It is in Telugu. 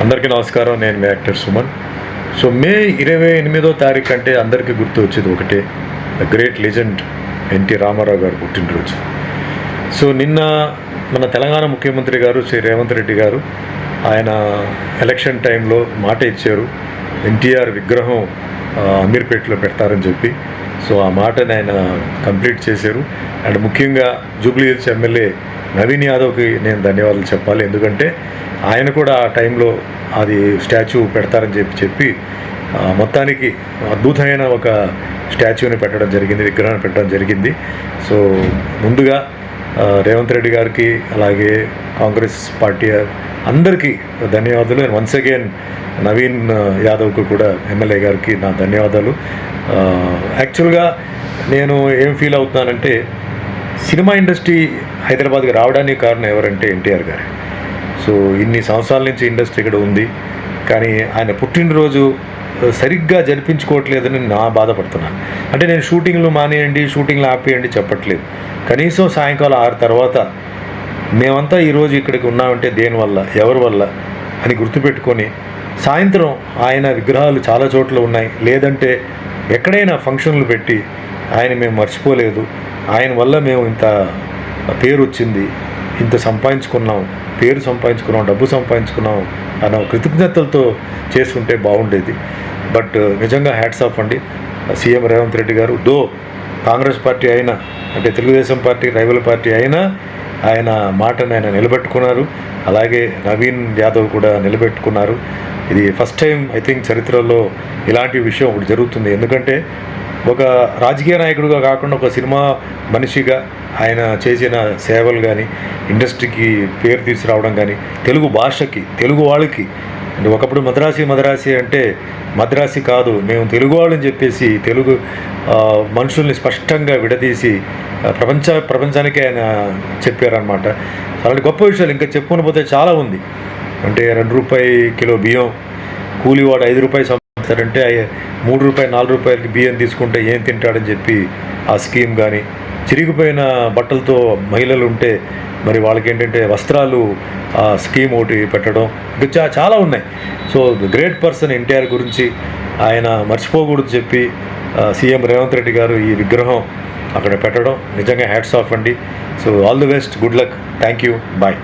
అందరికీ నమస్కారం. నేను మీ యాక్టర్ సుమన్. సో మే 28వ తారీఖు అంటే అందరికీ గుర్తు వచ్చేది ఒకటే, the great legend NT Ramarao గారు పుట్టినరోజు. సో నిన్న మన తెలంగాణ ముఖ్యమంత్రి గారు శ్రీ రేవంత్ రెడ్డి గారు ఆయన ఎలక్షన్ టైంలో మాట ఇచ్చారు, ఎన్టీఆర్ విగ్రహం అమీర్పేటలో పెడతారని చెప్పి. సో ఆ మాటని ఆయన కంప్లీట్ చేశారు. అండ్ ముఖ్యంగా జూబ్లీ హిల్స్ ఎమ్మెల్యే నవీన్ యాదవ్కి నేను ధన్యవాదాలు చెప్పాలి. ఎందుకంటే ఆయన కూడా ఆ టైంలో అది స్టాచ్యూ పెడతారని చెప్పి మొత్తానికి అద్భుతమైన ఒక స్టాచ్యూని పెట్టడం జరిగింది, విగ్రహాన్ని పెట్టడం జరిగింది. సో ముందుగా రేవంత్ రెడ్డి గారికి అలాగే కాంగ్రెస్ పార్టీ అందరికీ ధన్యవాదాలు. అండ్ వన్స్ అగైన్ నవీన్ యాదవ్కు కూడా ఎమ్మెల్యే గారికి నా ధన్యవాదాలు. యాక్చువల్గా నేను ఏం ఫీల్ అవుతున్నానంటే, సినిమా ఇండస్ట్రీ హైదరాబాద్కి రావడానికి కారణం ఎవరంటే ఎన్టీఆర్ గారు. సో ఇన్ని సంవత్సరాల నుంచి ఇండస్ట్రీ ఇక్కడ ఉంది, కానీ ఆయన పుట్టినరోజు సరిగ్గా జరిపించుకోవట్లేదని నా బాధపడుతున్నాను. అంటే నేను షూటింగ్లు మానేయండి, షూటింగ్లు ఆపేయండి చెప్పట్లేదు. కనీసం సాయంకాలం 6 తర్వాత మేమంతా ఈరోజు ఇక్కడికి ఉన్నామంటే దేనివల్ల, ఎవరి వల్ల అని గుర్తుపెట్టుకొని, సాయంత్రం ఆయన విగ్రహాలు చాలా చోట్ల ఉన్నాయి, లేదంటే ఎక్కడైనా ఫంక్షన్లు పెట్టి ఆయన మేము మర్చిపోలేదు, ఆయన వల్ల మేము ఇంత పేరు వచ్చింది, ఇంత సంపాదించుకున్నాం, పేరు సంపాదించుకున్నాం, డబ్బు సంపాదించుకున్నాం అన్న కృతజ్ఞతలతో చేసుకుంటే బాగుండేది. బట్ నిజంగా హ్యాట్స్ ఆఫ్ అండి సీఎం రేవంత్ రెడ్డి గారు. దో కాంగ్రెస్ పార్టీ అయినా, అంటే తెలుగుదేశం పార్టీ రైవల్ పార్టీ అయినా ఆయన మాటను ఆయన నిలబెట్టుకున్నారు. అలాగే నవీన్ యాదవ్ కూడా నిలబెట్టుకున్నారు. ఇది ఫస్ట్ టైం ఐ థింక్ చరిత్రలో ఇలాంటి విషయం ఒకటి జరుగుతుంది. ఎందుకంటే ఒక రాజకీయ నాయకుడిగా కాకుండా ఒక సినిమా మనిషిగా ఆయన చేసిన సేవలు కానీ, ఇండస్ట్రీకి పేరు తీసుకురావడం కానీ, తెలుగు భాషకి, తెలుగు వాళ్ళకి, అంటే ఒకప్పుడు మద్రాసి అంటే మద్రాసి కాదు, మేము తెలుగు వాళ్ళని చెప్పేసి తెలుగు మనుషుల్ని స్పష్టంగా విడదీసి ప్రపంచానికి ఆయన చెప్పారనమాట. అలాంటి గొప్ప విషయాలు ఇంకా చెప్పుకొని పోతే చాలా ఉంది. అంటే ₹2 కిలో బియ్యం, కూలివాడు ₹5 సంపాదిస్తాడంటే ₹3 ₹4 బియ్యం తీసుకుంటే ఏం తింటాడని చెప్పి ఆ స్కీమ్ కానీ, చిరిగిపోయిన బట్టలతో మహిళలు ఉంటే మరి వాళ్ళకి ఏంటంటే వస్త్రాలు స్కీమ్ ఒకటి పెట్టడం, ఇంకా చాలా ఉన్నాయి. సో గ్రేట్ పర్సన్ ఎన్టీఆర్ గురించి ఆయన మర్చిపోకూడదు చెప్పి సీఎం రేవంత్ రెడ్డి గారు ఈ విగ్రహం అక్కడ పెట్టడం నిజంగా హ్యాట్స్ ఆఫ్ అండి. So all the best, good luck, thank you, bye.